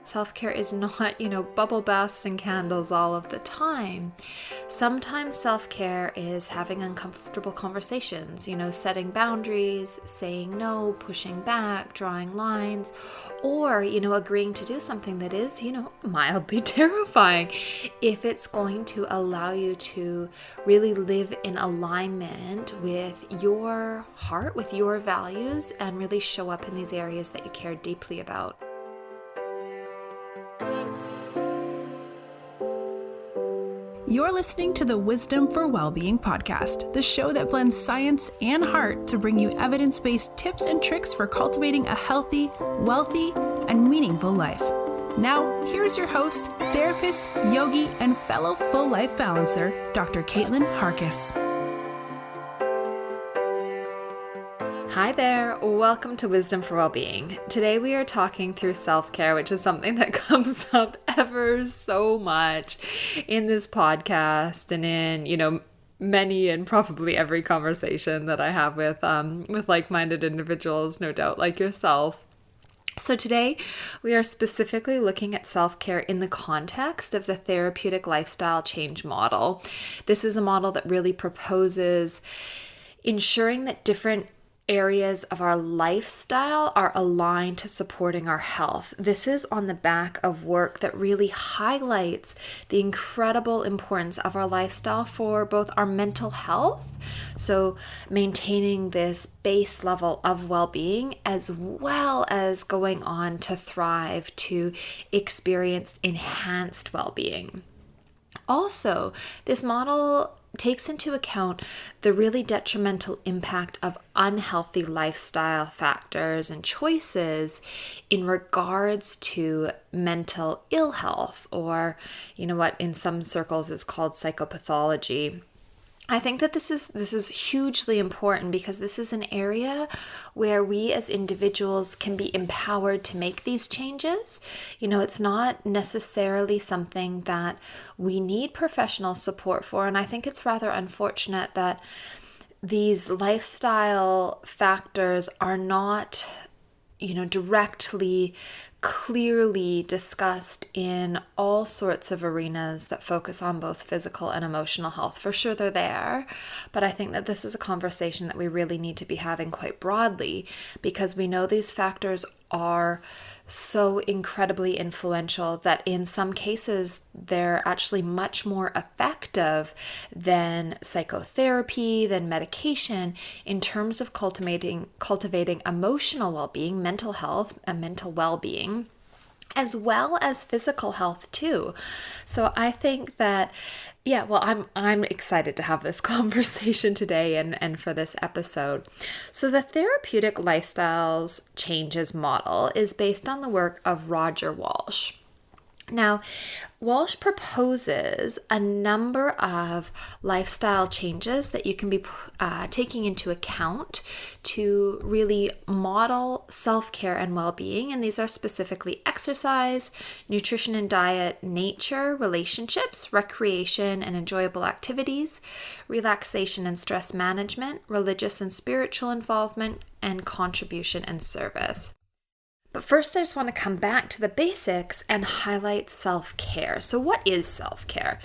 Self-care is not, bubble baths and candles all of the time. Sometimes self-care is having uncomfortable conversations, setting boundaries, saying no, pushing back, drawing lines, or, agreeing to do something that is, mildly terrifying if it's going to allow you to really live in alignment with your heart, with your values, and really show up in these areas that you care deeply about. You're listening to the Wisdom for Wellbeing podcast, the show that blends science and heart to bring you evidence-based tips and tricks for cultivating a healthy, wealthy, and meaningful life. Now, here's your host, therapist, yogi, and fellow full life balancer, Dr. Caitlin Harkis. Hi there, welcome to Wisdom for Wellbeing. Today we are talking through self-care, which is something that comes up ever so much in this podcast and in, many and probably every conversation that I have with like-minded individuals, no doubt like yourself. So today we are specifically looking at self-care in the context of the Therapeutic Lifestyle Change model. This is a model that really proposes ensuring that different areas of our lifestyle are aligned to supporting our health. This is on the back of work that really highlights the incredible importance of our lifestyle for both our mental health, so maintaining this base level of well-being, as well as going on to thrive, to experience enhanced well-being. Also, this model takes into account the really detrimental impact of unhealthy lifestyle factors and choices in regards to mental ill health, or what in some circles is called psychopathology. I think that this is hugely important because this is an area where we as individuals can be empowered to make these changes. It's not necessarily something that we need professional support for, and I think it's rather unfortunate that these lifestyle factors are not, directly, clearly discussed in all sorts of arenas that focus on both physical and emotional health. For sure they're there, but I think that this is a conversation that we really need to be having quite broadly, because we know these factors are so incredibly influential that in some cases they're actually much more effective than psychotherapy, than medication, in terms of cultivating emotional well-being, mental health, and mental well-being, as well as physical health too. So I think that, I'm excited to have this conversation today and for this episode. So the Therapeutic Lifestyles Changes model is based on the work of Roger Walsh. Now, Walsh proposes a number of lifestyle changes that you can be taking into account to really model self-care and well-being. And these are specifically exercise, nutrition and diet, nature, relationships, recreation and enjoyable activities, relaxation and stress management, religious and spiritual involvement, and contribution and service. But first, I just want to come back to the basics and highlight self-care. So what is self-care?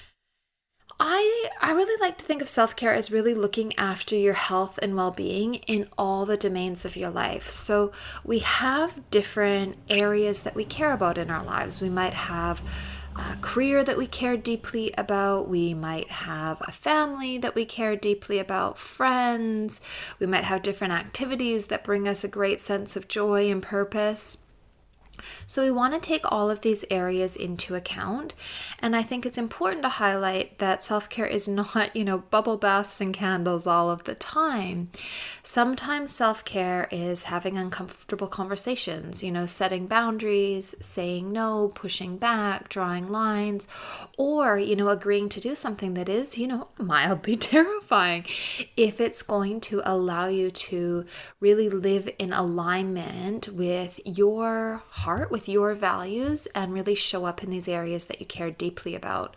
I really like to think of self-care as really looking after your health and well-being in all the domains of your life. So we have different areas that we care about in our lives. We might have a career that we care deeply about. We might have a family that we care deeply about, friends. We might have different activities that bring us a great sense of joy and purpose. So we want to take all of these areas into account. And I think it's important to highlight that self-care is not, bubble baths and candles all of the time. Sometimes self-care is having uncomfortable conversations, setting boundaries, saying no, pushing back, drawing lines, or, agreeing to do something that is, mildly terrifying if it's going to allow you to really live in alignment with your heart, with your values, and really show up in these areas that you care deeply about.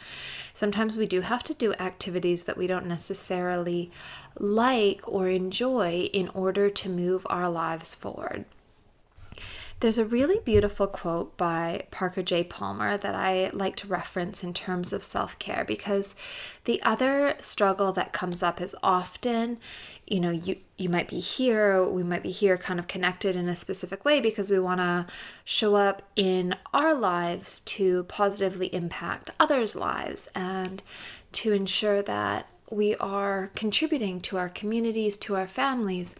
Sometimes we do have to do activities that we don't necessarily like or enjoy in order to move our lives forward. There's a really beautiful quote by Parker J. Palmer that I like to reference in terms of self-care, because the other struggle that comes up is often, you might be here, we might be here kind of connected in a specific way because we want to show up in our lives to positively impact others' lives and to ensure that we are contributing to our communities, to our families.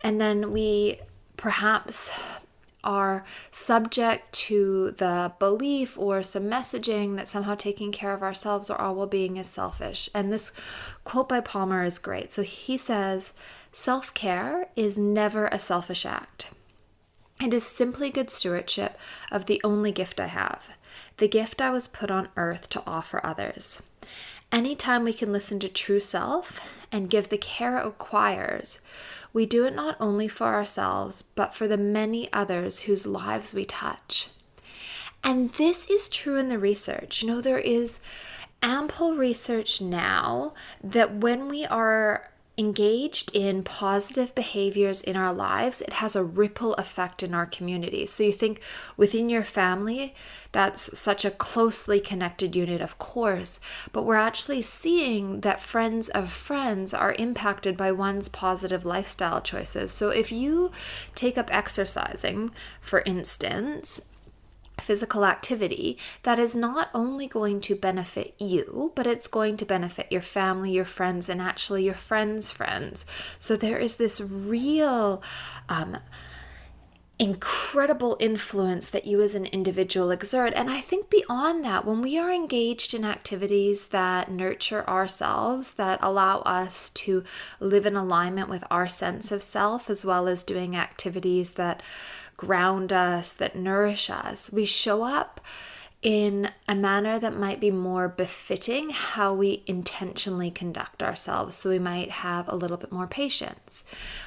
And then we perhaps are subject to the belief or some messaging that somehow taking care of ourselves or our well-being is selfish. And this quote by Palmer is great. So he says, "Self-care is never a selfish act. It is simply good stewardship of the only gift I have, the gift I was put on earth to offer others. Anytime we can listen to true self and give the care it requires, we do it not only for ourselves, but for the many others whose lives we touch." And this is true in the research. There is ample research now that when we are engaged in positive behaviors in our lives, it has a ripple effect in our community. So you think within your family, that's such a closely connected unit, of course, but we're actually seeing that friends of friends are impacted by one's positive lifestyle choices. So if you take up exercising, for instance, physical activity, that is not only going to benefit you, but it's going to benefit your family, your friends, and actually your friends' friends. So there is this real incredible influence that you as an individual exert. And I think beyond that, when we are engaged in activities that nurture ourselves, that allow us to live in alignment with our sense of self, as well as doing activities that ground us, that nourish us, we show up in a manner that might be more befitting how we intentionally conduct ourselves. So we might have a little bit more patience.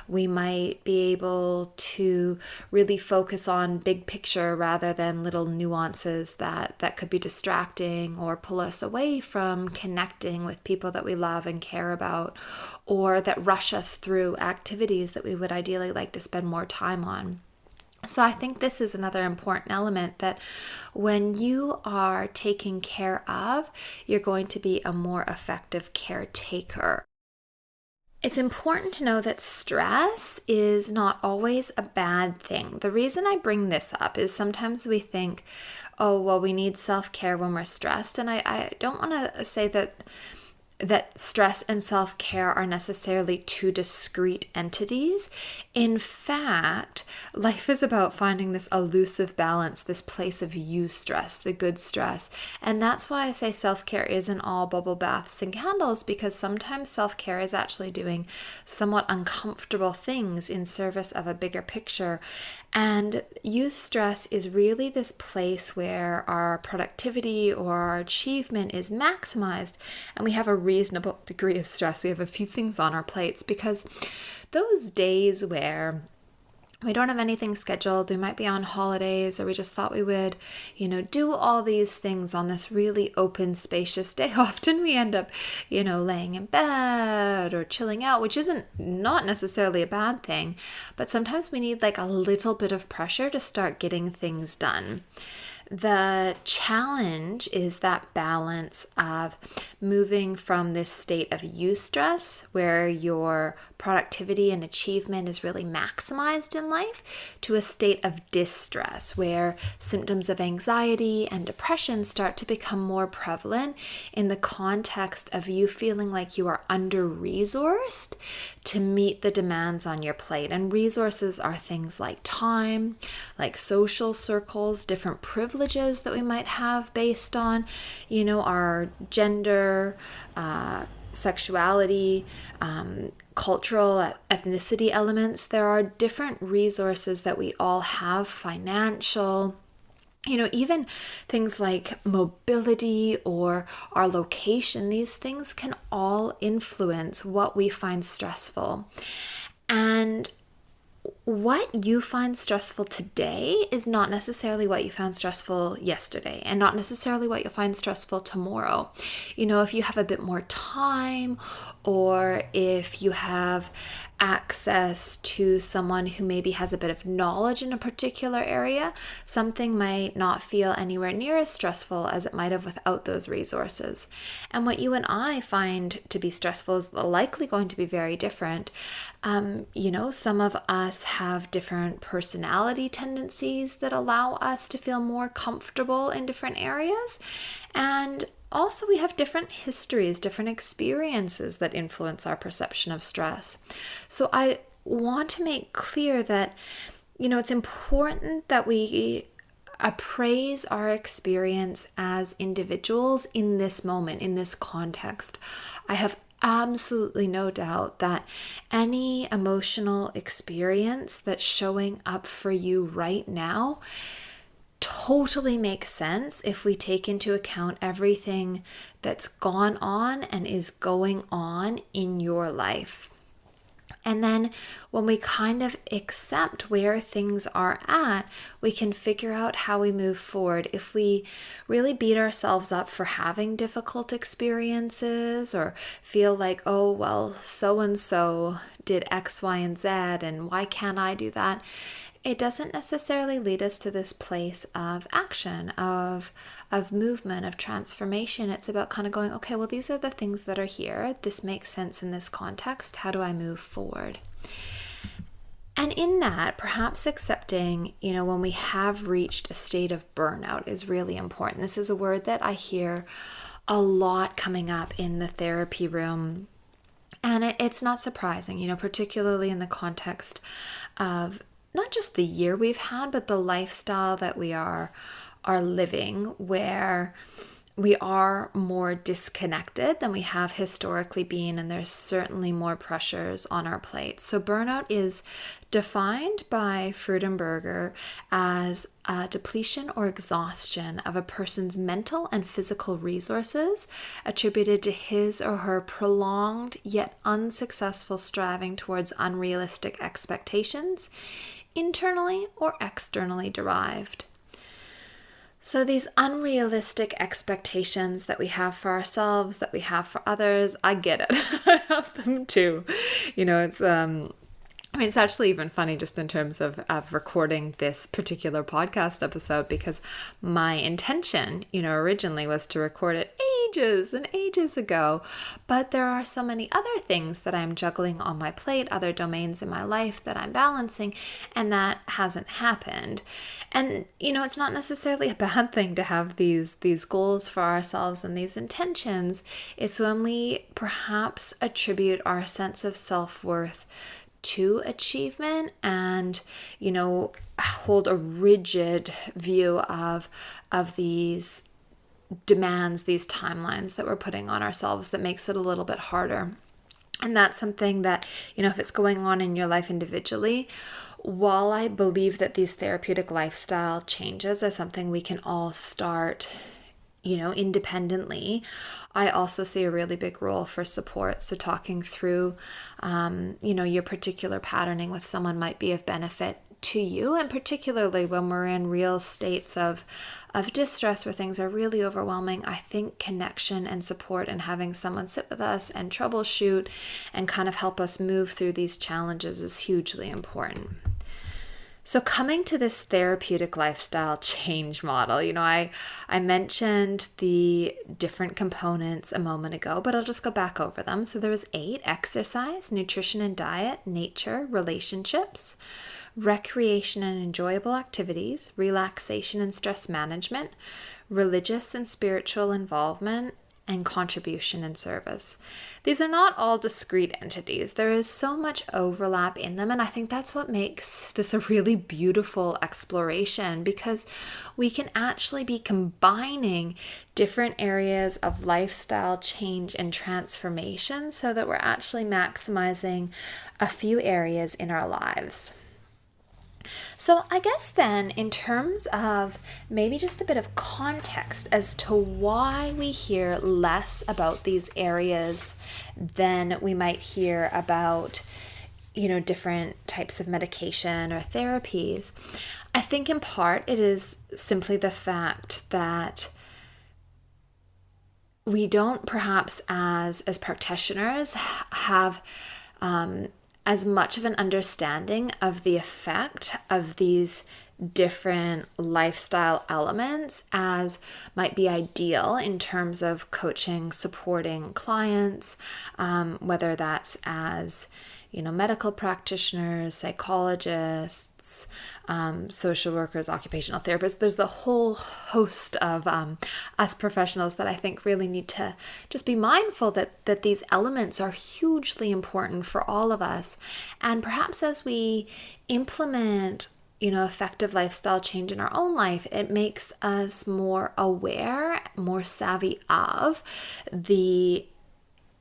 We might be able to really focus on big picture rather than little nuances that could be distracting or pull us away from connecting with people that we love and care about, or that rush us through activities that we would ideally like to spend more time on. So I think this is another important element, that when you are taken care of, you're going to be a more effective caretaker. It's important to know that stress is not always a bad thing. The reason I bring this up is sometimes we think, oh, well, we need self-care when we're stressed. And I don't want to say that stress and self-care are necessarily two discrete entities. In fact, life is about finding this elusive balance, this place of eustress, the good stress. And that's why I say self-care isn't all bubble baths and candles, because sometimes self-care is actually doing somewhat uncomfortable things in service of a bigger picture. And eustress is really this place where our productivity or our achievement is maximized, and we have a reasonable degree of stress. We have a few things on our plates, because those days where we don't have anything scheduled, we might be on holidays, or we just thought we would, do all these things on this really open, spacious day. Often we end up, laying in bed or chilling out, which isn't not necessarily a bad thing, but sometimes we need like a little bit of pressure to start getting things done. The challenge is that balance of moving from this state of eustress, where your productivity and achievement is really maximized in life, to a state of distress, where symptoms of anxiety and depression start to become more prevalent in the context of you feeling like you are under-resourced to meet the demands on your plate. And resources are things like time, like social circles, different privileges that we might have based on, our gender, sexuality, cultural, ethnicity elements. There are different resources that we all have, financial, even things like mobility or our location. These things can all influence what we find stressful. And what you find stressful today is not necessarily what you found stressful yesterday, and not necessarily what you'll find stressful tomorrow. If you have a bit more time, or if you have access to someone who maybe has a bit of knowledge in a particular area, something might not feel anywhere near as stressful as it might have without those resources. And what you and I find to be stressful is likely going to be very different. Some of us have different personality tendencies that allow us to feel more comfortable in different areas. And also, we have different histories, different experiences that influence our perception of stress. So I want to make clear that, it's important that we appraise our experience as individuals in this moment, in this context. I have absolutely no doubt that any emotional experience that's showing up for you right now totally makes sense if we take into account everything that's gone on and is going on in your life. And then when we kind of accept where things are at, we can figure out how we move forward. If we really beat ourselves up for having difficult experiences, or feel like, oh, well, so-and-so did X, Y, and Z, and why can't I do that? It doesn't necessarily lead us to this place of action, of movement, of transformation. It's about kind of going, okay, well, these are the things that are here. This makes sense in this context. How do I move forward? And in that, perhaps accepting, when we have reached a state of burnout is really important. This is a word that I hear a lot coming up in the therapy room. And it's not surprising, particularly in the context of not just the year we've had, but the lifestyle that we are living, where we are more disconnected than we have historically been, and there's certainly more pressures on our plate. So burnout is defined by Freudenberger as a depletion or exhaustion of a person's mental and physical resources attributed to his or her prolonged yet unsuccessful striving towards unrealistic expectations, internally or externally derived. So these unrealistic expectations that we have for ourselves, that we have for others, I get it. I have them too. It's actually even funny just in terms of recording this particular podcast episode, because my intention, originally was to record it ages and ages ago. But there are so many other things that I'm juggling on my plate, other domains in my life that I'm balancing, and that hasn't happened. And, it's not necessarily a bad thing to have these goals for ourselves and these intentions. It's when we perhaps attribute our sense of self-worth to achievement and, hold a rigid view of these demands, these timelines that we're putting on ourselves, that makes it a little bit harder. And that's something that, if it's going on in your life individually, while I believe that these therapeutic lifestyle changes are something we can all start independently, I also see a really big role for support. So talking through, your particular patterning with someone might be of benefit to you, and particularly when we're in real states of distress where things are really overwhelming. I think connection and support and having someone sit with us and troubleshoot and kind of help us move through these challenges is hugely important. So coming to this therapeutic lifestyle change model, I mentioned the different components a moment ago, but I'll just go back over them. So there was 8: exercise, nutrition and diet, nature, relationships, recreation and enjoyable activities, relaxation and stress management, religious and spiritual involvement, and contribution and service. These are not all discrete entities. There is so much overlap in them, and I think that's what makes this a really beautiful exploration, because we can actually be combining different areas of lifestyle change and transformation so that we're actually maximizing a few areas in our lives. So I guess then, in terms of maybe just a bit of context as to why we hear less about these areas than we might hear about, different types of medication or therapies, I think in part it is simply the fact that we don't perhaps as practitioners have as much of an understanding of the effect of these different lifestyle elements as might be ideal in terms of coaching, supporting clients, whether that's as medical practitioners, psychologists, social workers, occupational therapists. There's the whole host of us professionals that I think really need to just be mindful that these elements are hugely important for all of us. And perhaps as we implement effective lifestyle change in our own life, it makes us more aware, more savvy of the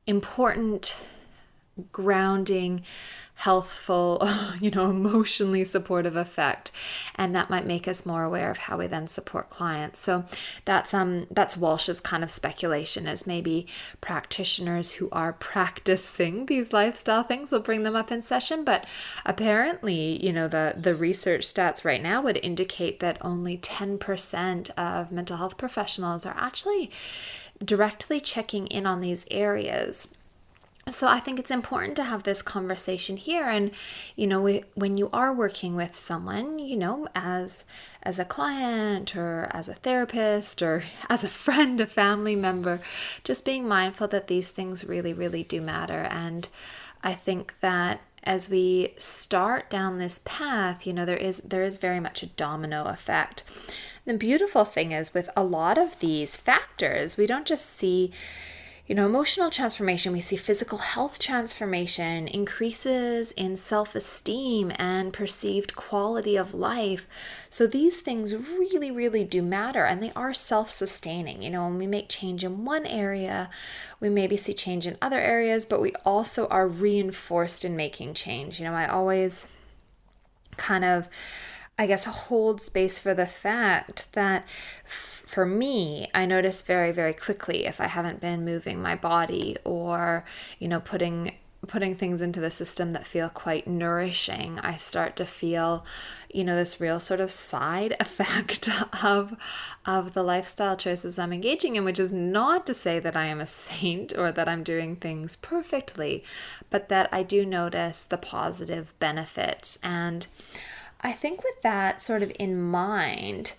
important, grounding, healthful, emotionally supportive effect, and that might make us more aware of how we then support clients. So that's Walsh's kind of speculation, is maybe practitioners who are practicing these lifestyle things will bring them up in session, but apparently, the research stats right now would indicate that only 10% of mental health professionals are actually directly checking in on these areas. So I think it's important to have this conversation here. And, when you are working with someone, as a client or as a therapist or as a friend, a family member, just being mindful that these things really, really do matter. And I think that as we start down this path, there is very much a domino effect. The beautiful thing is, with a lot of these factors, we don't just see emotional transformation, we see physical health transformation, increases in self-esteem and perceived quality of life. So these things really, really do matter, and they are self-sustaining. When we make change in one area, we maybe see change in other areas, but we also are reinforced in making change. I always kind of, hold space for the fact that for me, I notice very, very quickly if I haven't been moving my body or, putting things into the system that feel quite nourishing, I start to feel, this real sort of side effect of the lifestyle choices I'm engaging in, which is not to say that I am a saint or that I'm doing things perfectly, but that I do notice the positive benefits. And I think with that sort of in mind,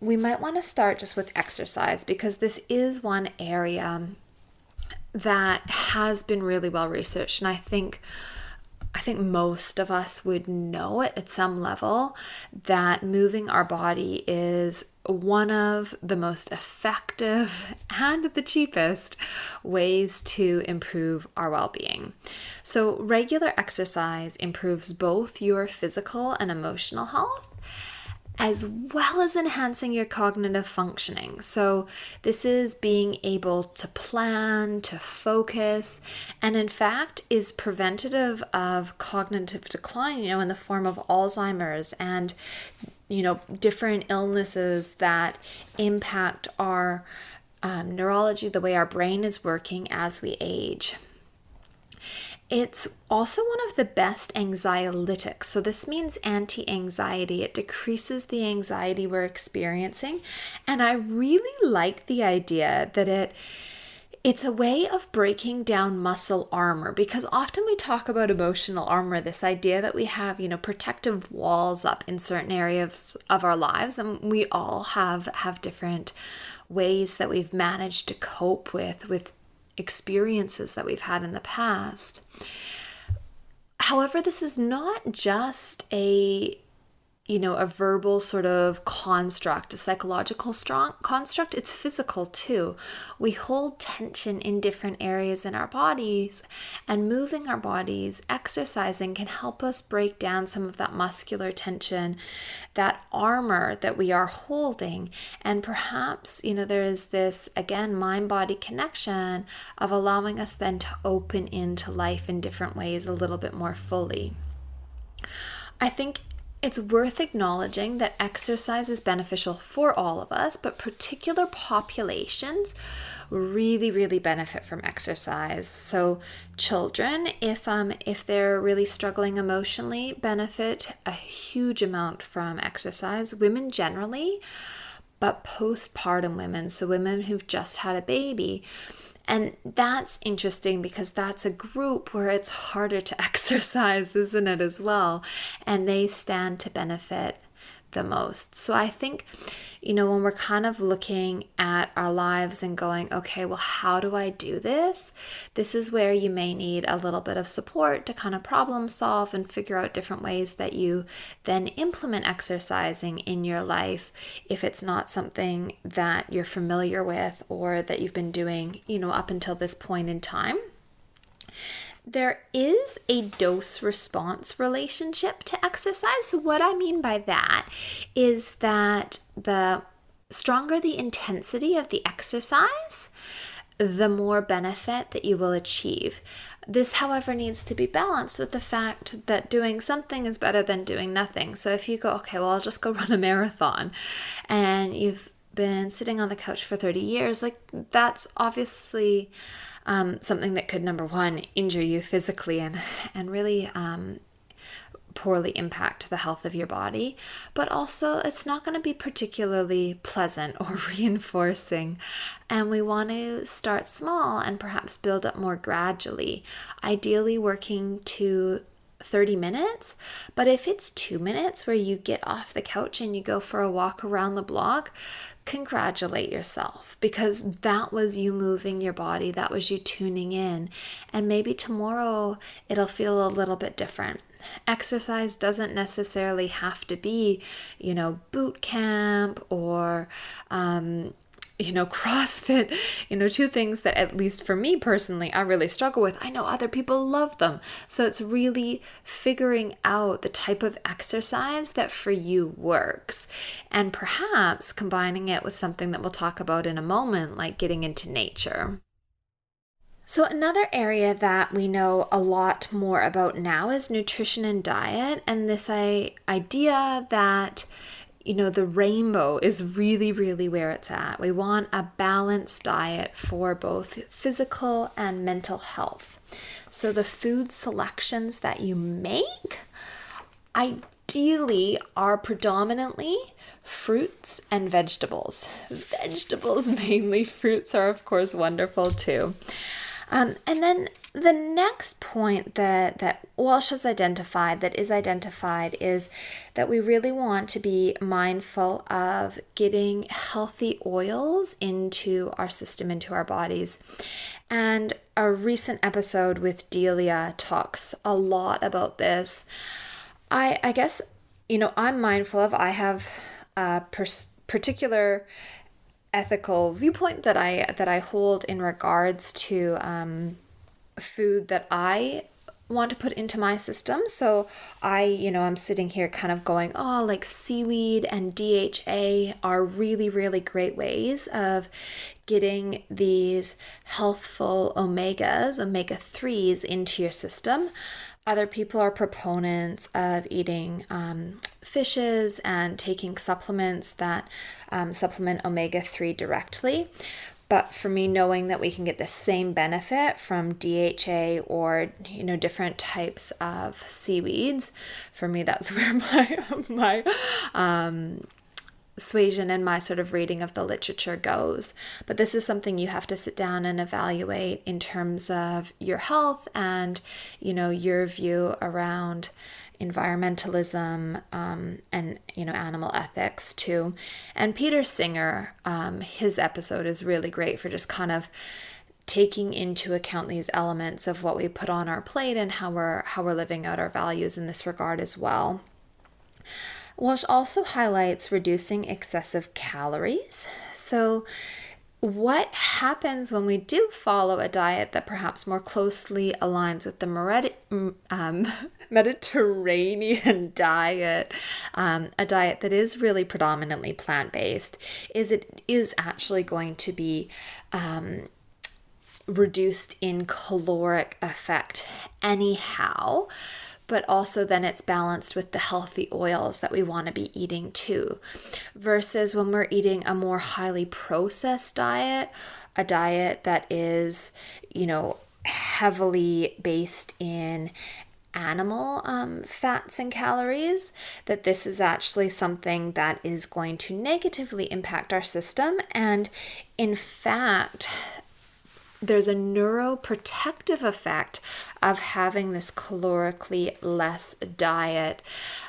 we might want to start just with exercise, because this is one area that has been really well researched. And I think most of us would know it at some level that moving our body is one of the most effective and the cheapest ways to improve our well-being. So regular exercise improves both your physical and emotional health, as well as enhancing your cognitive functioning. So this is being able to plan, to focus, and in fact is preventative of cognitive decline, in the form of Alzheimer's and, different illnesses that impact our neurology, the way our brain is working as we age. It's also one of the best anxiolytics. So this means anti-anxiety. It decreases the anxiety we're experiencing. And I really like the idea that it's a way of breaking down muscle armor, because often we talk about emotional armor, this idea that we have, protective walls up in certain areas of our lives. And we all have different ways that we've managed to cope with experiences that we've had in the past. However, this is not just a verbal sort of construct, a psychological construct. It's physical too. We hold tension in different areas in our bodies, and moving our bodies, exercising, can help us break down some of that muscular tension, that armor that we are holding. And perhaps, there is this, again, mind-body connection of allowing us then to open into life in different ways a little bit more fully. I think it's worth acknowledging that exercise is beneficial for all of us, but particular populations really, really benefit from exercise. So children, if they're really struggling emotionally, benefit a huge amount from exercise. Women generally, but postpartum women, so women who've just had a baby. And that's interesting because that's a group where it's harder to exercise, isn't it, as well? And they stand to benefit the most. So I think, when we're kind of looking at our lives and going, okay, well, how do I do this? This is where you may need a little bit of support to kind of problem solve and figure out different ways that you then implement exercising in your life if it's not something that you're familiar with or that you've been doing, up until this point in time. There is a dose-response relationship to exercise. So what I mean by that is that the stronger the intensity of the exercise, the more benefit that you will achieve. This, however, needs to be balanced with the fact that doing something is better than doing nothing. So if you go, okay, well, I'll just go run a marathon, and you've been sitting on the couch for 30 years, that's obviously something that could, number one, injure you physically and really poorly impact the health of your body, but also it's not going to be particularly pleasant or reinforcing. And we want to start small and perhaps build up more gradually, ideally working to 30 minutes. But if it's 2 minutes where you get off the couch and you go for a walk around the block, congratulate yourself, because that was you moving your body, that was you tuning in. And maybe tomorrow it'll feel a little bit different. Exercise doesn't necessarily have to be, boot camp or CrossFit, two things that, at least for me personally, I really struggle with. I know other people love them. So it's really figuring out the type of exercise that for you works, and perhaps combining it with something that we'll talk about in a moment, like getting into nature. So another area that we know a lot more about now is nutrition and diet, and this idea that the rainbow is really, really where it's at. We want a balanced diet for both physical and mental health. So the food selections that you make ideally are predominantly fruits and vegetables. Vegetables mainly, fruits are of course wonderful too. And then the next point that Walsh has identified, is that we really want to be mindful of getting healthy oils into our system, into our bodies. And a recent episode with Delia talks a lot about this. I guess, I'm mindful of, I have a particular ethical viewpoint that I hold in regards to food that I want to put into my system. So I'm sitting here kind of going, like seaweed and DHA are really, really great ways of getting these healthful omega-3s into your system. Other people are proponents of eating fishes and taking supplements that supplement omega-3 directly. But for me, knowing that we can get the same benefit from DHA or different types of seaweeds, for me that's where my suasion and my sort of reading of the literature goes. But this is something you have to sit down and evaluate in terms of your health and your view around environmentalism and animal ethics too. And Peter Singer, his episode is really great for just kind of taking into account these elements of what we put on our plate and how we're living out our values in this regard as well. Walsh also highlights reducing excessive calories. So what happens when we do follow a diet that perhaps more closely aligns with the Mediterranean diet, a diet that is really predominantly plant-based, is it is actually going to be reduced in caloric effect anyhow. but also then it's balanced with the healthy oils that we want to be eating too. Versus when we're eating a more highly processed diet, a diet that is, heavily based in animal fats and calories, that this is actually something that is going to negatively impact our system. And in fact, there's a neuroprotective effect of having this calorically less diet.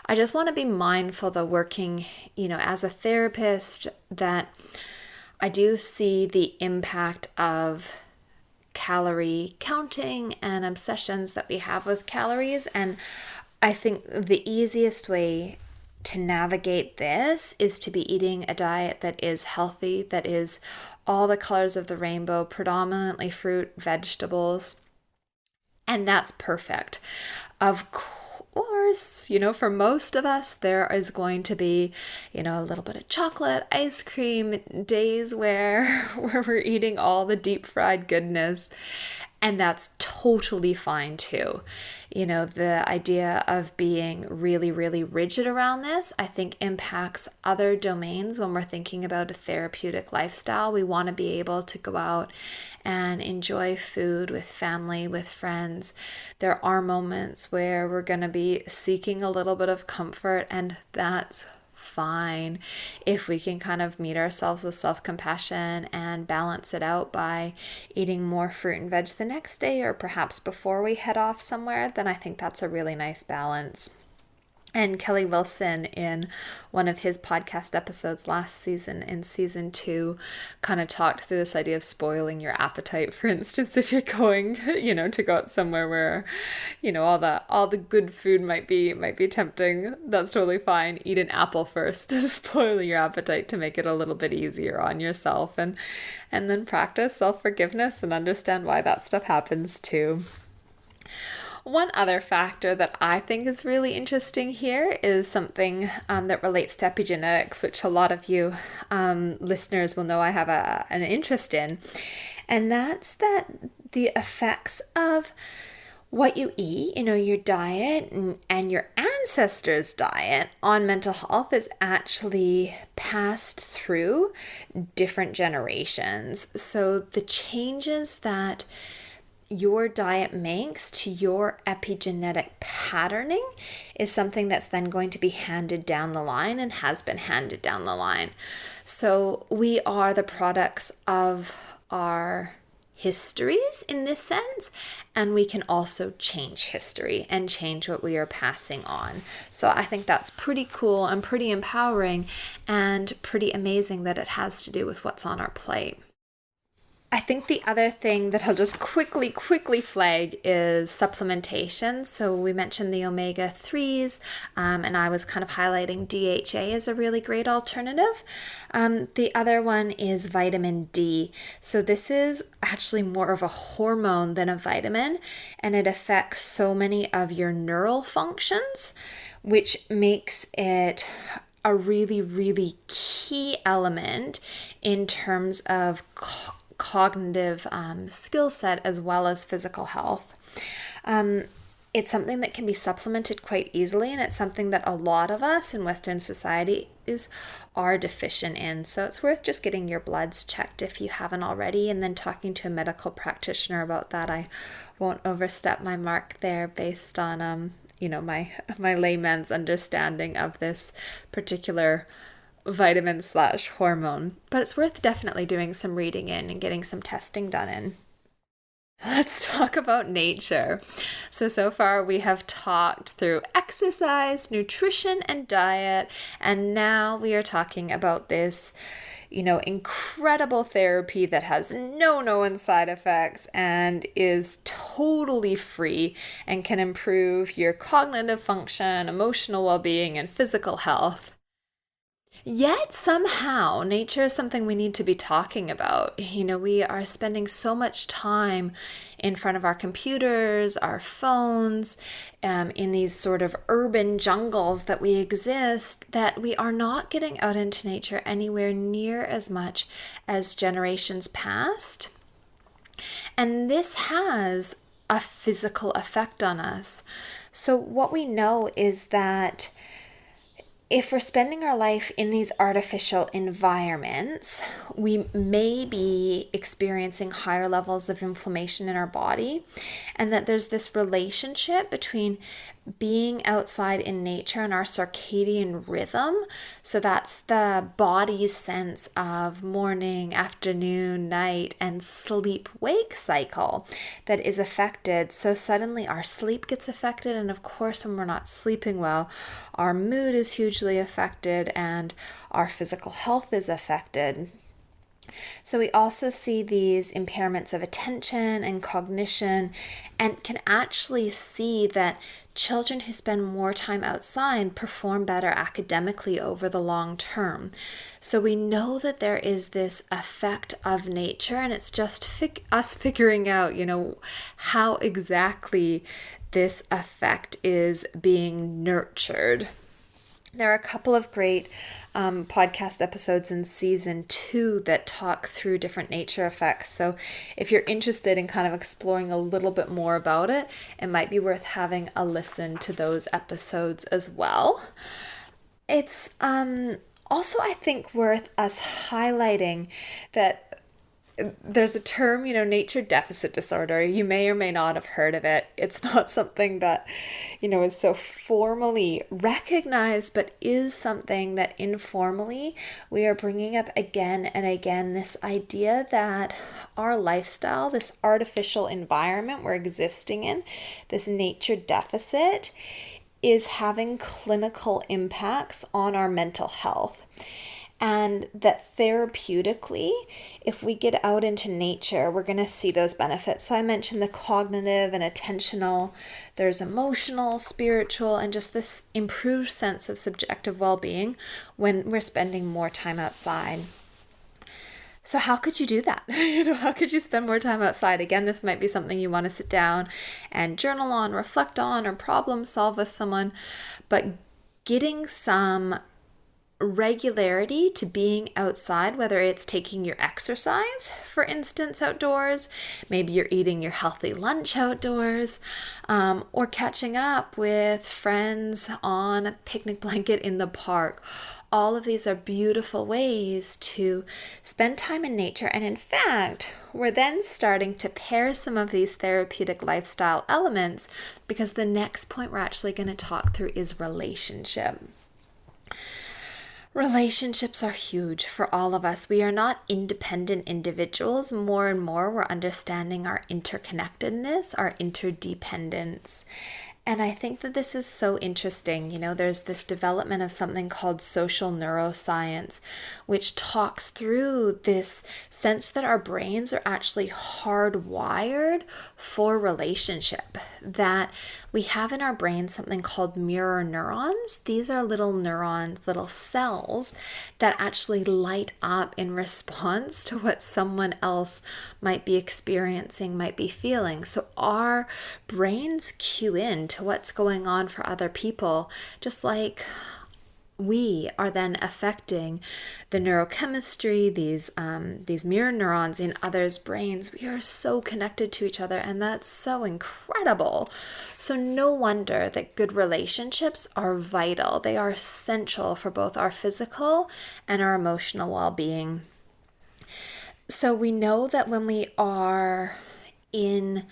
I just want to be mindful though, working, as a therapist, that I do see the impact of calorie counting and obsessions that we have with calories. And I think the easiest way to navigate this is to be eating a diet that is healthy, that is all the colors of the rainbow, predominantly fruit, vegetables, and that's perfect. Of course, for most of us, there is going to be, a little bit of chocolate, ice cream, days where we're eating all the deep fried goodness. And that's totally fine too. The idea of being really, really rigid around this, I think impacts other domains when we're thinking about a therapeutic lifestyle. We want to be able to go out and enjoy food with family, with friends. There are moments where we're going to be seeking a little bit of comfort, and that's fine if we can kind of meet ourselves with self-compassion and balance it out by eating more fruit and veg the next day, or perhaps before we head off somewhere. Then I think that's a really nice balance. And Kelly Wilson, in one of his podcast episodes last season, in season 2, kind of talked through this idea of spoiling your appetite. For instance, if you're going, to go out somewhere where, all the good food might be tempting, that's totally fine. Eat an apple first to spoil your appetite, to make it a little bit easier on yourself, and then practice self-forgiveness and understand why that stuff happens too. One other factor that I think is really interesting here is something that relates to epigenetics, which a lot of you listeners will know I have an interest in. And that's that the effects of what you eat, your diet and your ancestors' diet on mental health is actually passed through different generations. So the changes that your diet makes to your epigenetic patterning is something that's then going to be handed down the line and has been handed down the line. So we are the products of our histories in this sense, and we can also change history and change what we are passing on. So I think that's pretty cool and pretty empowering and pretty amazing that it has to do with what's on our plate. I think the other thing that I'll just quickly flag is supplementation. So we mentioned the omega-3s, and I was kind of highlighting DHA as a really great alternative. The other one is vitamin D. So this is actually more of a hormone than a vitamin, and it affects so many of your neural functions, which makes it a really, really key element in terms of cognitive skill set as well as physical health. It's something that can be supplemented quite easily, and it's something that a lot of us in Western society are deficient in. So it's worth just getting your bloods checked if you haven't already, and then talking to a medical practitioner about that. I won't overstep my mark there based on my layman's understanding of this particular vitamin/hormone, but it's worth definitely doing some reading in and getting some testing done in. Let's talk about nature. So far we have talked through exercise, nutrition, and diet, and now we are talking about this, incredible therapy that has no known side effects and is totally free and can improve your cognitive function, emotional well-being, and physical health. Yet somehow nature is something we need to be talking about. We are spending so much time in front of our computers, our phones, in these sort of urban jungles that we exist, that we are not getting out into nature anywhere near as much as generations past. And this has a physical effect on us. So what we know is that if we're spending our life in these artificial environments, we may be experiencing higher levels of inflammation in our body, and that there's this relationship between being outside in nature and our circadian rhythm. So that's the body's sense of morning, afternoon, night, and sleep-wake cycle that is affected. So suddenly our sleep gets affected, and of course, when we're not sleeping well, our mood is hugely affected and our physical health is affected. So we also see these impairments of attention and cognition, and can actually see that children who spend more time outside perform better academically over the long term. So we know that there is this effect of nature, and it's just us figuring out, how exactly this effect is being nurtured. There are a couple of great podcast episodes in season 2 that talk through different nature effects. So if you're interested in kind of exploring a little bit more about it, it might be worth having a listen to those episodes as well. It's also, I think, worth us highlighting that there's a term, nature deficit disorder. You may or may not have heard of it. It's not something that, is so formally recognized, but is something that informally we are bringing up again and again, this idea that our lifestyle, this artificial environment we're existing in, this nature deficit, is having clinical impacts on our mental health. And that therapeutically, if we get out into nature, we're going to see those benefits. So I mentioned the cognitive and attentional, there's emotional, spiritual, and just this improved sense of subjective well-being when we're spending more time outside. So how could you do that? How could you spend more time outside? Again, this might be something you want to sit down and journal on, reflect on, or problem solve with someone, but getting some regularity to being outside, whether it's taking your exercise, for instance, outdoors, maybe you're eating your healthy lunch outdoors, or catching up with friends on a picnic blanket in the park. All of these are beautiful ways to spend time in nature. And in fact, we're then starting to pair some of these therapeutic lifestyle elements, because the next point we're actually going to talk through is relationship. Relationships are huge for all of us. We are not independent individuals. More and more, we're understanding our interconnectedness, our interdependence. And I think that this is so interesting. There's this development of something called social neuroscience, which talks through this sense that our brains are actually hardwired for relationship, that we have in our brain something called mirror neurons. These are little neurons, little cells that actually light up in response to what someone else might be experiencing, might be feeling. So our brains cue in to what's going on for other people, just like we are then affecting the neurochemistry, these mirror neurons in others' brains. We are so connected to each other, and that's so incredible. So no wonder that good relationships are vital. They are essential for both our physical and our emotional well-being. So we know that when we are in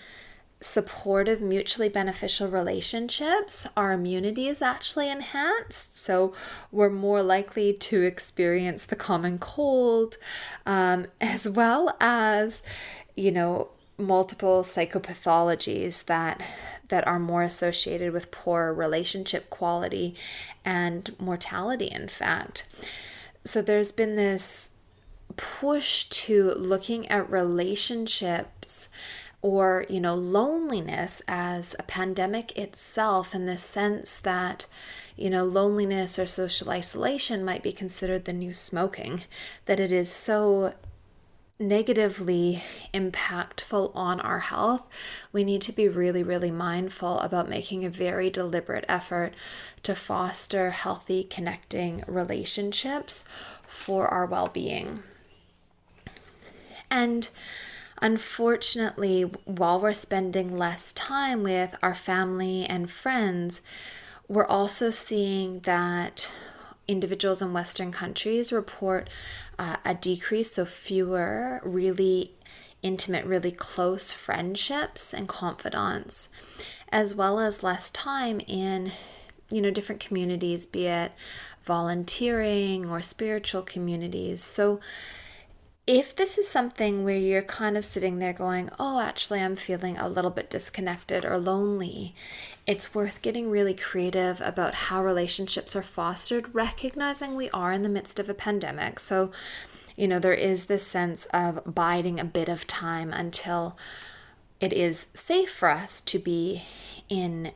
supportive, mutually beneficial relationships, our immunity is actually enhanced. So we're more likely to experience the common cold, as well as, multiple psychopathologies that are more associated with poor relationship quality and mortality, in fact. So there's been this push to looking at relationships or, loneliness as a pandemic itself, in the sense that, loneliness or social isolation might be considered the new smoking, that it is so negatively impactful on our health. We need to be really, really mindful about making a very deliberate effort to foster healthy, connecting relationships for our well-being. And Unfortunately, while we're spending less time with our family and friends, we're also seeing that individuals in Western countries report a decrease, so fewer really intimate, really close friendships and confidants, as well as less time in, different communities, be it volunteering or spiritual communities. So if this is something where you're kind of sitting there going, oh, actually, I'm feeling a little bit disconnected or lonely, it's worth getting really creative about how relationships are fostered, recognizing we are in the midst of a pandemic. So, there is this sense of biding a bit of time until it is safe for us to be in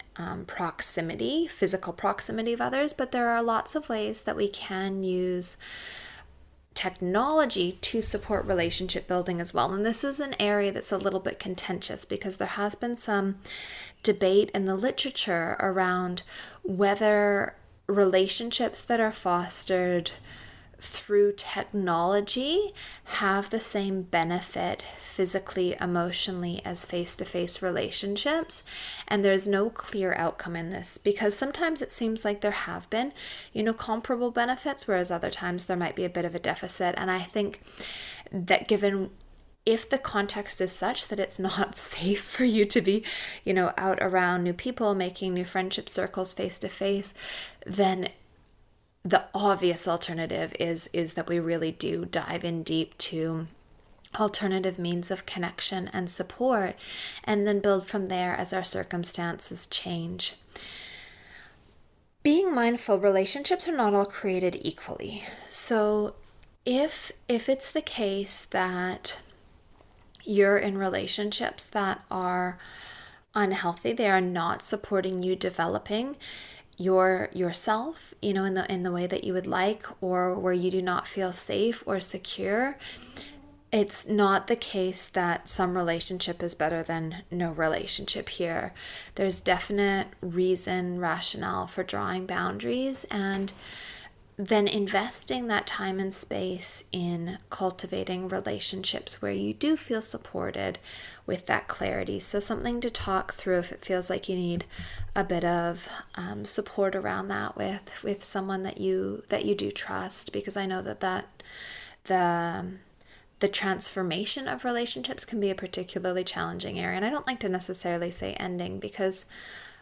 proximity, physical proximity of others, but there are lots of ways that we can use technology to support relationship building as well. And this is an area that's a little bit contentious because there has been some debate in the literature around whether relationships that are fostered through technology have the same benefit physically, emotionally as face-to-face relationships. And there's no clear outcome in this because sometimes it seems like there have been, comparable benefits, whereas other times there might be a bit of a deficit. And I think that given if the context is such that it's not safe for you to be, out around new people, making new friendship circles face-to-face, then the obvious alternative is that we really do dive in deep to alternative means of connection and support, and then build from there as our circumstances change. Being mindful, relationships are not all created equally. So if it's the case that you're in relationships that are unhealthy, they are not supporting you developing yourself, in the way that you would like, or where you do not feel safe or secure, it's not the case that some relationship is better than no relationship here. There's definite reason, rationale for drawing boundaries, and then investing that time and space in cultivating relationships where you do feel supported with that clarity. So something to talk through if it feels like you need a bit of support around that with someone that you do trust, because I know that the transformation of relationships can be a particularly challenging area. And I don't like to necessarily say ending, because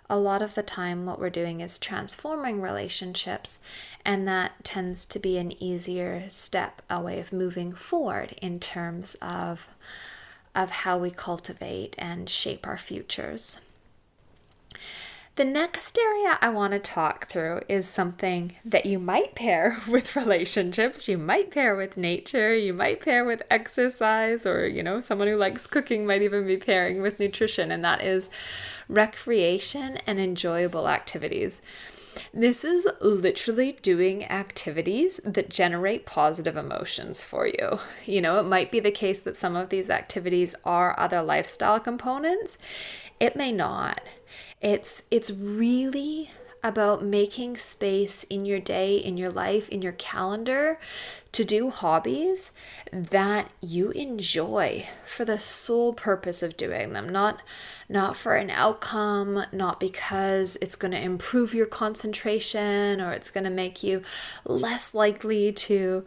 a lot of the time what we're doing is transforming relationships, and that tends to be an easier step, a way of moving forward in terms of how we cultivate and shape our futures. The next area I want to talk through is something that you might pair with relationships, you might pair with nature, you might pair with exercise, or, someone who likes cooking might even be pairing with nutrition, and that is recreation and enjoyable activities. This is literally doing activities that generate positive emotions for you. It might be the case that some of these activities are other lifestyle components. It may not. It's really about making space in your day, in your life, in your calendar to do hobbies that you enjoy for the sole purpose of doing them, not for an outcome, not because it's going to improve your concentration or it's going to make you less likely to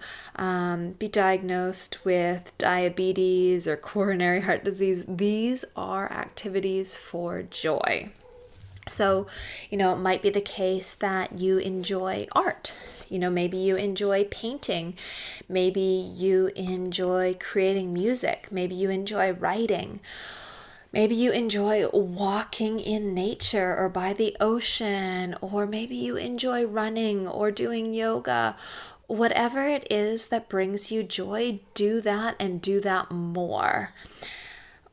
be diagnosed with diabetes or coronary heart disease. These are activities for joy. So, it might be the case that you enjoy art. Maybe you enjoy painting. Maybe you enjoy creating music. Maybe you enjoy writing. Maybe you enjoy walking in nature or by the ocean, or maybe you enjoy running or doing yoga. Whatever it is that brings you joy, do that and do that more.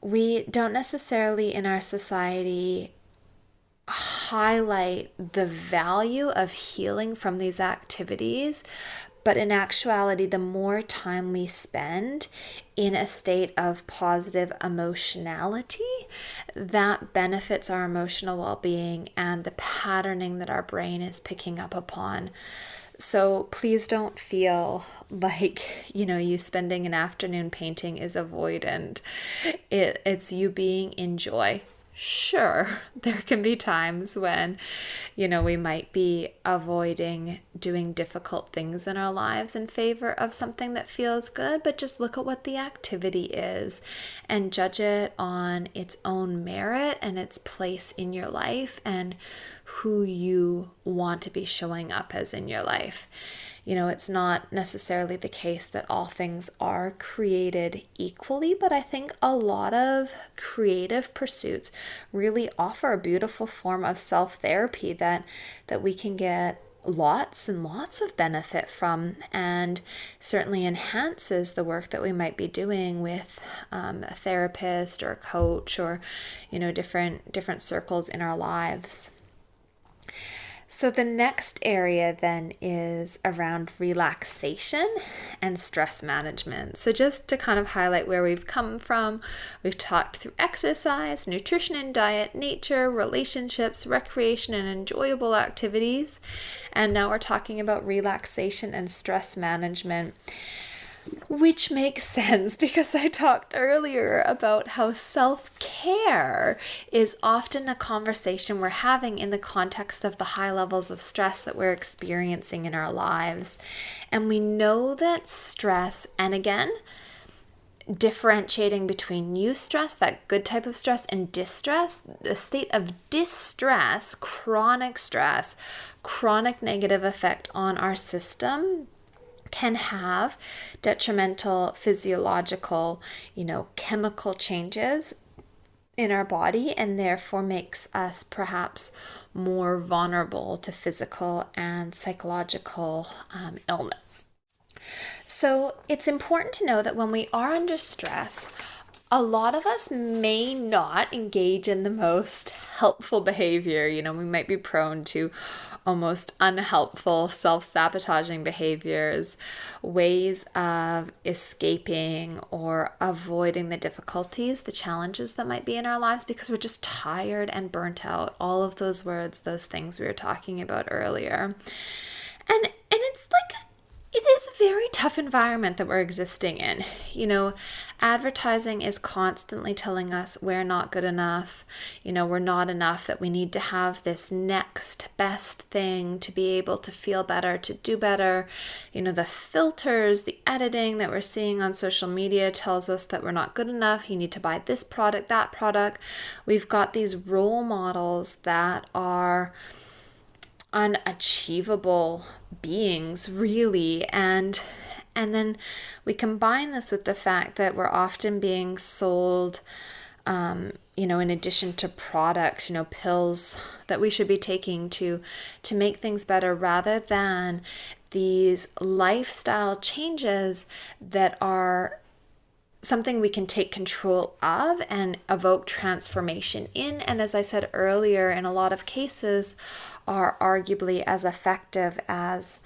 We don't necessarily in our society highlight the value of healing from these activities, but in actuality, the more time we spend in a state of positive emotionality, that benefits our emotional well-being and the patterning that our brain is picking up upon. So please don't feel like, you spending an afternoon painting is avoidant. It's you being in joy. Sure, there can be times when, we might be avoiding doing difficult things in our lives in favor of something that feels good, but just look at what the activity is and judge it on its own merit and its place in your life and who you want to be showing up as in your life. It's not necessarily the case that all things are created equally, but I think a lot of creative pursuits really offer a beautiful form of self-therapy that we can get lots and lots of benefit from, and certainly enhances the work that we might be doing with a therapist or a coach or different circles in our lives. So the next area then is around relaxation and stress management. So just to kind of highlight where we've come from, we've talked through exercise, nutrition and diet, nature, relationships, recreation, and enjoyable activities. And now we're talking about relaxation and stress management. Which makes sense because I talked earlier about how self-care is often a conversation we're having in the context of the high levels of stress that we're experiencing in our lives. And we know that stress, and again, differentiating between eustress, that good type of stress, and distress, the state of distress, chronic stress, chronic negative effect on our system can have detrimental physiological, chemical changes in our body, and therefore makes us perhaps more vulnerable to physical and psychological illness. So it's important to know that when we are under stress, a lot of us may not engage in the most helpful behavior. We might be prone to almost unhelpful, self-sabotaging behaviors, ways of escaping or avoiding the difficulties, the challenges that might be in our lives because we're just tired and burnt out. All of those words, those things we were talking about earlier. And it's like it is a very tough environment that we're existing in. Advertising is constantly telling us we're not good enough, we're not enough, that we need to have this next best thing to be able to feel better, to do better. The filters, the editing that we're seeing on social media tells us that we're not good enough. You need to buy this product, that product. We've got these role models that are unachievable beings, really, and then we combine this with the fact that we're often being sold in addition to products, pills that we should be taking to make things better, rather than these lifestyle changes that are something we can take control of and evoke transformation in. And as I said earlier, in a lot of cases are arguably as effective as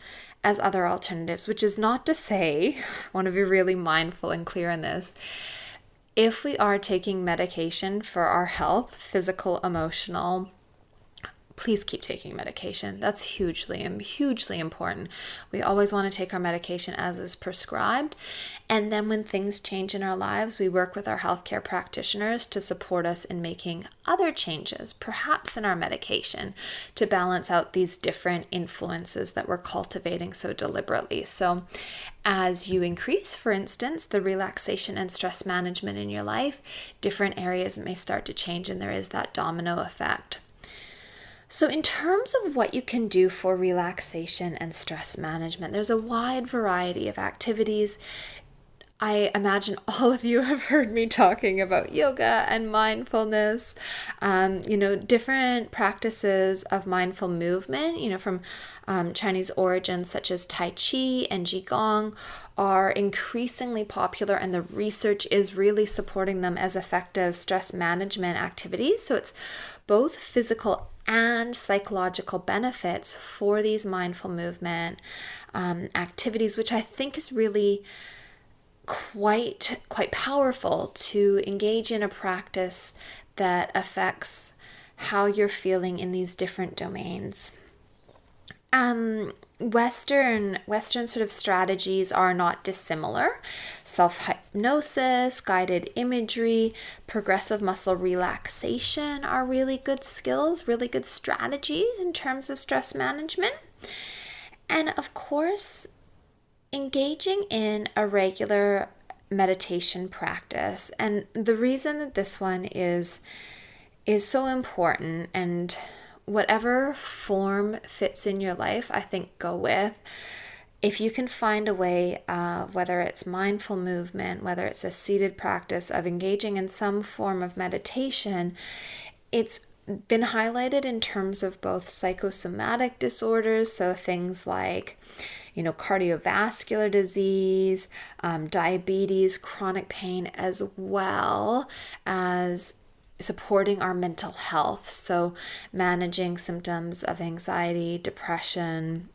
other alternatives, which is not to say, I want to be really mindful and clear on this. If we are taking medication for our health, physical, emotional, please keep taking medication. That's hugely important. We always want to take our medication as is prescribed. And then when things change in our lives, we work with our healthcare practitioners to support us in making other changes, perhaps in our medication, to balance out these different influences that we're cultivating so deliberately. So as you increase, for instance, the relaxation and stress management in your life, different areas may start to change, and there is that domino effect. So in terms of what you can do for relaxation and stress management, there's a wide variety of activities. I imagine all of you have heard me talking about yoga and mindfulness, different practices of mindful movement, from Chinese origins, such as Tai Chi and Qigong, are increasingly popular, and the research is really supporting them as effective stress management activities. So it's both physical and psychological benefits for these mindful movement activities, which I think is really quite powerful to engage in a practice that affects how you're feeling in these different domains. Western sort of strategies are not dissimilar. Self-hypnosis, guided imagery, progressive muscle relaxation are really good skills, really good strategies in terms of stress management. And of course, engaging in a regular meditation practice. And the reason that this one is so important, and whatever form fits in your life, I think go with. If you can find a way, whether it's mindful movement, whether it's a seated practice of engaging in some form of meditation, it's been highlighted in terms of both psychosomatic disorders, so things like, cardiovascular disease, diabetes, chronic pain, as well as supporting our mental health. So managing symptoms of anxiety, depression,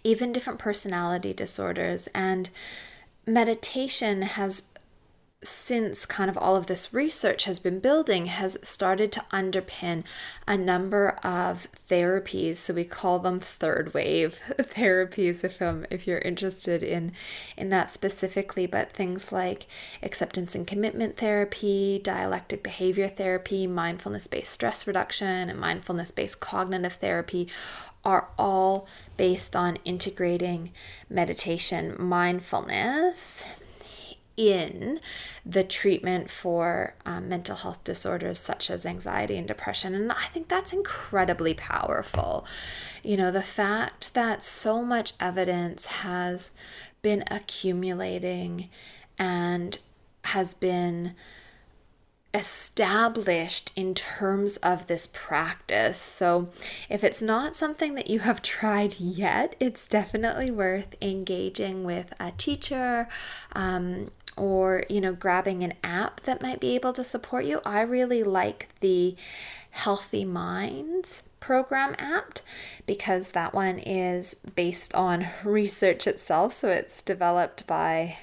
even different personality disorders. And meditation has, since kind of all of this research has been building, has started to underpin a number of therapies. So we call them third wave therapies if you're interested in that specifically, but things like acceptance and commitment therapy, dialectic behavior therapy, mindfulness-based stress reduction, and mindfulness-based cognitive therapy are all based on integrating meditation, mindfulness in the treatment for mental health disorders such as anxiety and depression. And I think that's incredibly powerful. The fact that so much evidence has been accumulating and has been established in terms of this practice. So if it's not something that you have tried yet, it's definitely worth engaging with a teacher, or grabbing an app that might be able to support you. I really like the Healthy Minds program app because that one is based on research itself. So it's developed by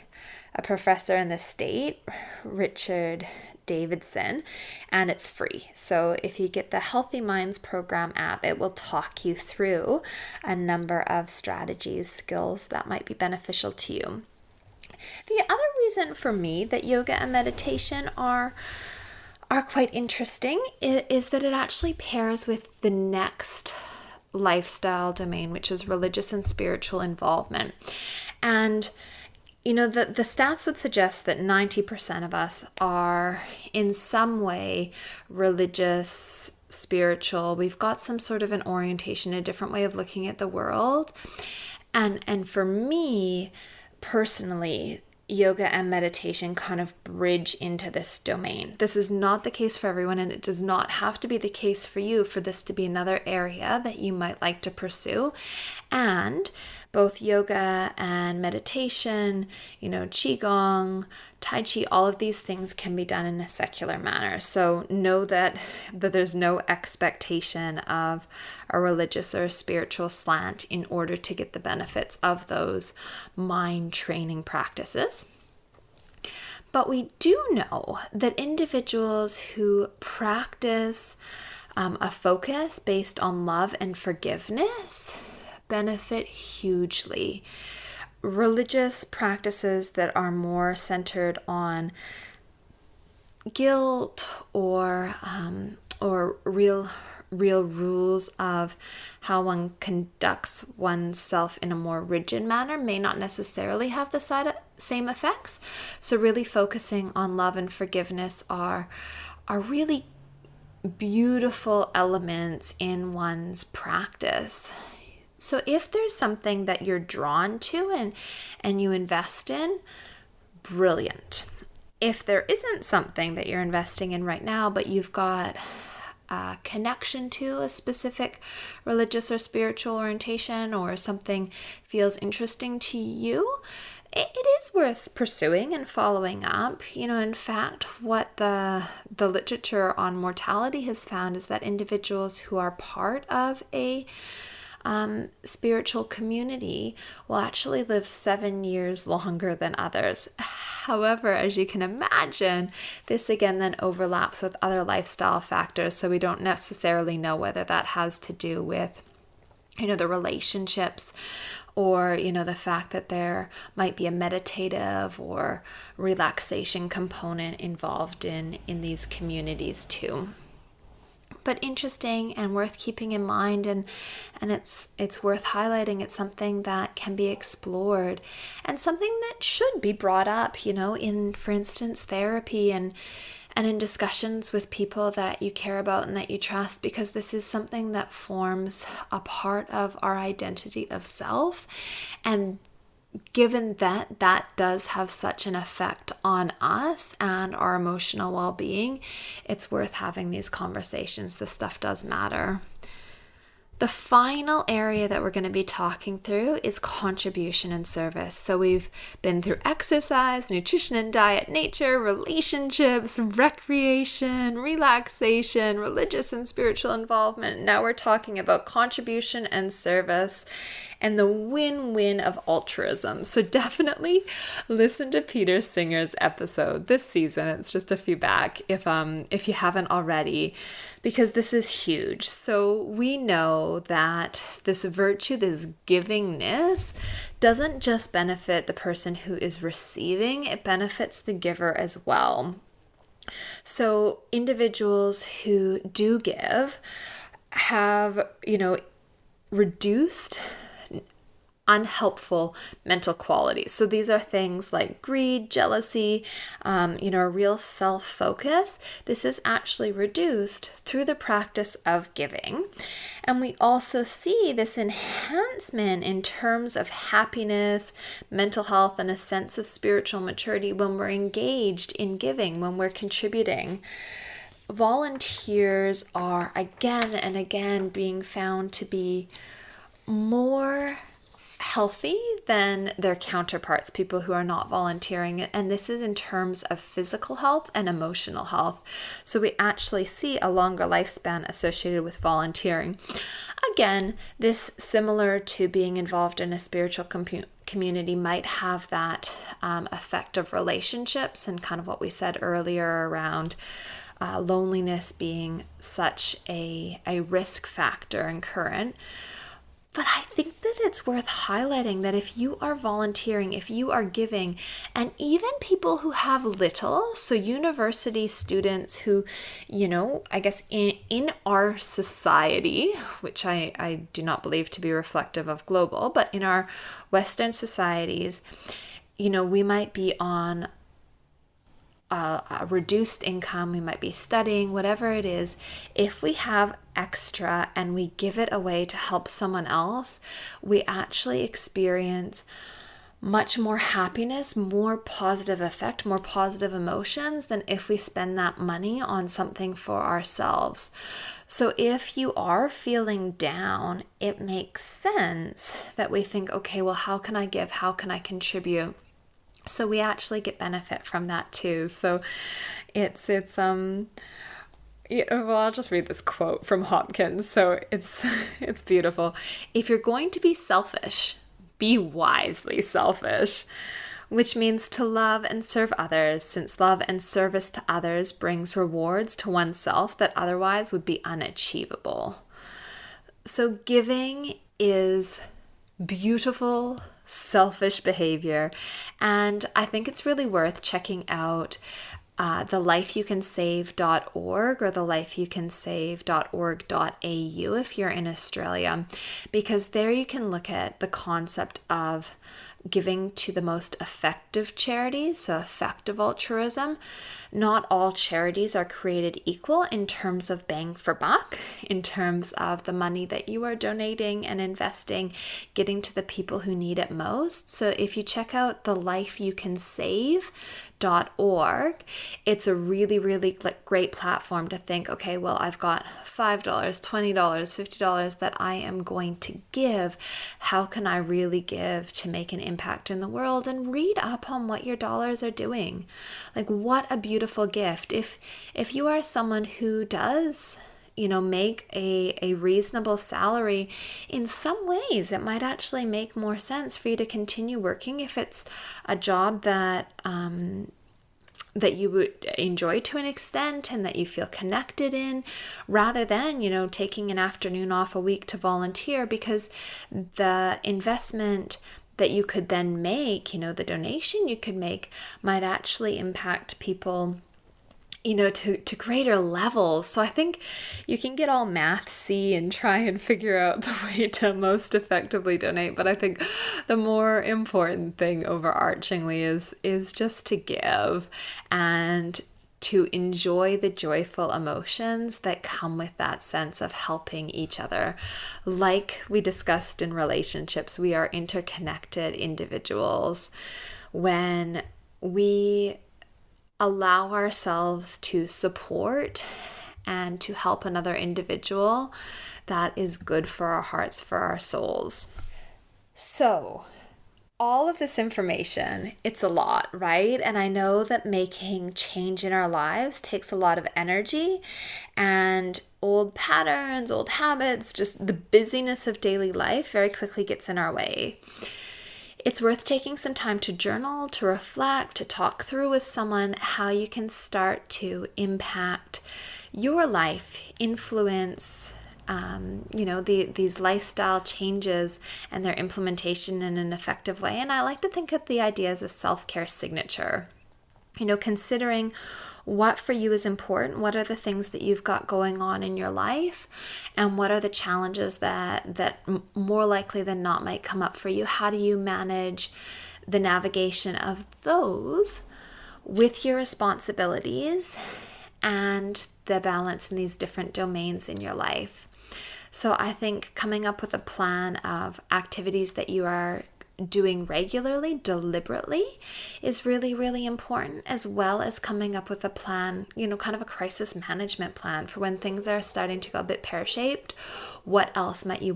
a professor in the state, Richard Davidson, and it's free. So if you get the Healthy Minds program app, it will talk you through a number of strategies, skills that might be beneficial to you. The other reason for me that yoga and meditation are quite interesting is that it actually pairs with the next lifestyle domain, which is religious and spiritual involvement. And the stats would suggest that 90% of us are in some way religious, spiritual. We've got some sort of an orientation, a different way of looking at the world. And for me, personally, yoga and meditation kind of bridge into this domain. This is not the case for everyone, and it does not have to be the case for you for this to be another area that you might like to pursue. And both yoga and meditation, qigong, tai chi, all of these things can be done in a secular manner. So know that there's no expectation of a religious or a spiritual slant in order to get the benefits of those mind training practices. But we do know that individuals who practice a focus based on love and forgiveness benefit hugely. Religious practices that are more centered on guilt or real rules of how one conducts oneself in a more rigid manner may not necessarily have the same effects. So really focusing on love and forgiveness are really beautiful elements in one's practice. So if there's something that you're drawn to and you invest in, brilliant. If there isn't something that you're investing in right now, but you've got a connection to a specific religious or spiritual orientation, or something feels interesting to you, it is worth pursuing and following up. In fact, what the literature on mortality has found is that individuals who are part of a spiritual community will actually live 7 years longer than others. However, as you can imagine, this again then overlaps with other lifestyle factors, so we don't necessarily know whether that has to do with the relationships, or, the fact that there might be a meditative or relaxation component involved in these communities too. But interesting and worth keeping in mind, and it's worth highlighting. It's something that can be explored and something that should be brought up, in, for instance, therapy and in discussions with people that you care about and that you trust, because this is something that forms a part of our identity of self. And given that does have such an effect on us and our emotional well-being, it's worth having these conversations. This stuff does matter. The final area that we're going to be talking through is contribution and service. So we've been through exercise, nutrition and diet, nature, relationships, recreation, relaxation, religious and spiritual involvement. Now we're talking about contribution and service and the win-win of altruism. So definitely listen to Peter Singer's episode this season. It's just a few back if you haven't already, because this is huge. So we know that this virtue, this givingness, doesn't just benefit the person who is receiving, it benefits the giver as well. So individuals who do give have, reduced unhelpful mental qualities. So these are things like greed, jealousy, a real self-focus. This is actually reduced through the practice of giving. And we also see this enhancement in terms of happiness, mental health, and a sense of spiritual maturity when we're engaged in giving, when we're contributing. Volunteers are again and again being found to be more healthy than their counterparts, people who are not volunteering. And this is in terms of physical health and emotional health. So we actually see a longer lifespan associated with volunteering. Again, this, similar to being involved in a spiritual community, might have that effect of relationships and kind of what we said earlier around loneliness being such a risk factor and current. But I think that it's worth highlighting that if you are volunteering, if you are giving, and even people who have little, so university students who, I guess in our society, which I do not believe to be reflective of global, but in our Western societies, we might be on a reduced income, we might be studying, whatever it is. If we have extra and we give it away to help someone else, we actually experience much more happiness, more positive effect, more positive emotions than if we spend that money on something for ourselves. So if you are feeling down, it makes sense that we think, okay, well, how can I give? How can I contribute? So we actually get benefit from that too. So it's well, I'll just read this quote from Hopkins. So it's beautiful. If you're going to be selfish, be wisely selfish, which means to love and serve others, since love and service to others brings rewards to oneself that otherwise would be unachievable. So giving is beautiful, selfish behavior, and I think it's really worth checking out the lifeyoucansave.org or the lifeyoucansave.org.au if you're in Australia, because there you can look at the concept of giving to the most effective charities, so effective altruism. Not all charities are created equal in terms of bang for buck, in terms of the money that you are donating and investing, getting to the people who need it most. So if you check out the lifeyoucansave.org, it's a really, really great platform to think, okay, well, I've got $5, $20, $50 that I am going to give. How can I really give to make an impact in the world? And read up on what your dollars are doing. Like, what a beautiful gift. If you are someone who does, make a reasonable salary, in some ways it might actually make more sense for you to continue working if it's a job that that you would enjoy to an extent and that you feel connected in, rather than, taking an afternoon off a week to volunteer, because the investment that you could then make, the donation you could make, might actually impact people to greater levels. So I think you can get all mathsy and try and figure out the way to most effectively donate. But I think the more important thing overarchingly is just to give and to enjoy the joyful emotions that come with that sense of helping each other. Like we discussed in relationships, we are interconnected individuals. When we allow ourselves to support and to help another individual, that is good for our hearts, for our souls. So, all of this information, it's a lot, right? And I know that making change in our lives takes a lot of energy, and old patterns, old habits, just the busyness of daily life very quickly gets in our way. It's worth taking some time to journal, to reflect, to talk through with someone how you can start to impact your life, influence, these lifestyle changes and their implementation in an effective way. And I like to think of the idea as a self-care signature. Considering what for you is important, what are the things that you've got going on in your life, and what are the challenges that more likely than not might come up for you. How do you manage the navigation of those with your responsibilities and the balance in these different domains in your life? So I think coming up with a plan of activities that you are doing regularly, deliberately, is really, really important, as well as coming up with a plan, kind of a crisis management plan for when things are starting to go a bit pear-shaped. What else might you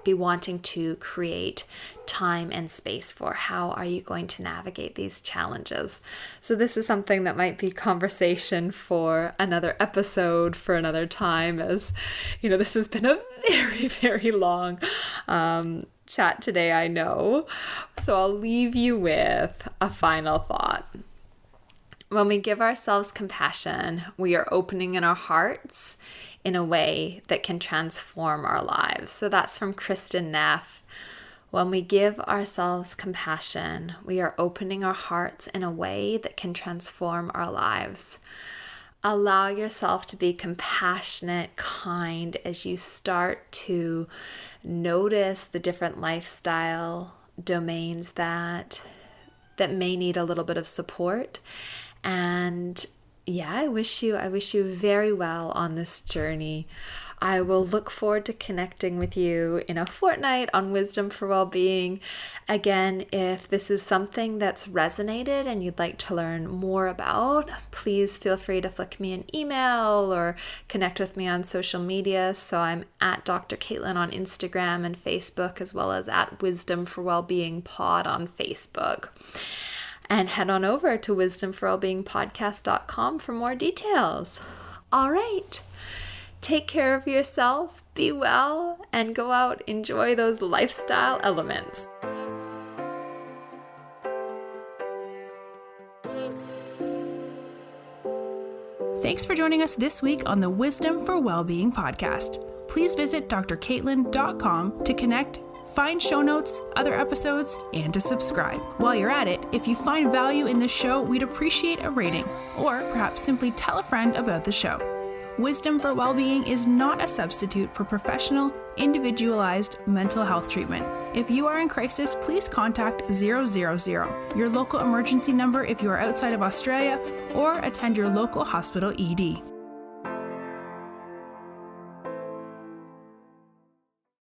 be wanting to create time and space for? How are you going to navigate these challenges? So this is something that might be conversation for another episode, for another time, as this has been a very, very long chat today, I know. So I'll leave you with a final thought. When we give ourselves compassion, we are opening in our hearts in a way that can transform our lives. So that's from Kristen Neff. When we give ourselves compassion, we are opening our hearts in a way that can transform our lives. Allow yourself to be compassionate, kind, as you start to notice the different lifestyle domains that may need a little bit of support. And I wish you very well on this journey. I will look forward to connecting with you in a fortnight on Wisdom for Wellbeing. Again, if this is something that's resonated and you'd like to learn more about, please feel free to flick me an email or connect with me on social media. So I'm at Dr. Caitlin on Instagram and Facebook, as well as at Wisdom for Wellbeing Pod on Facebook. And head on over to wisdomforwellbeingpodcast.com for more details. All right. Take care of yourself, be well, and go out, enjoy those lifestyle elements. Thanks for joining us this week on the Wisdom for Wellbeing podcast. Please visit drcaitlin.com to connect, find show notes, other episodes, and to subscribe. While you're at it, if you find value in this show, we'd appreciate a rating, or perhaps simply tell a friend about the show. Wisdom for Wellbeing is not a substitute for professional, individualized mental health treatment. If you are in crisis, please contact 000, your local emergency number if you are outside of Australia, or attend your local hospital ED.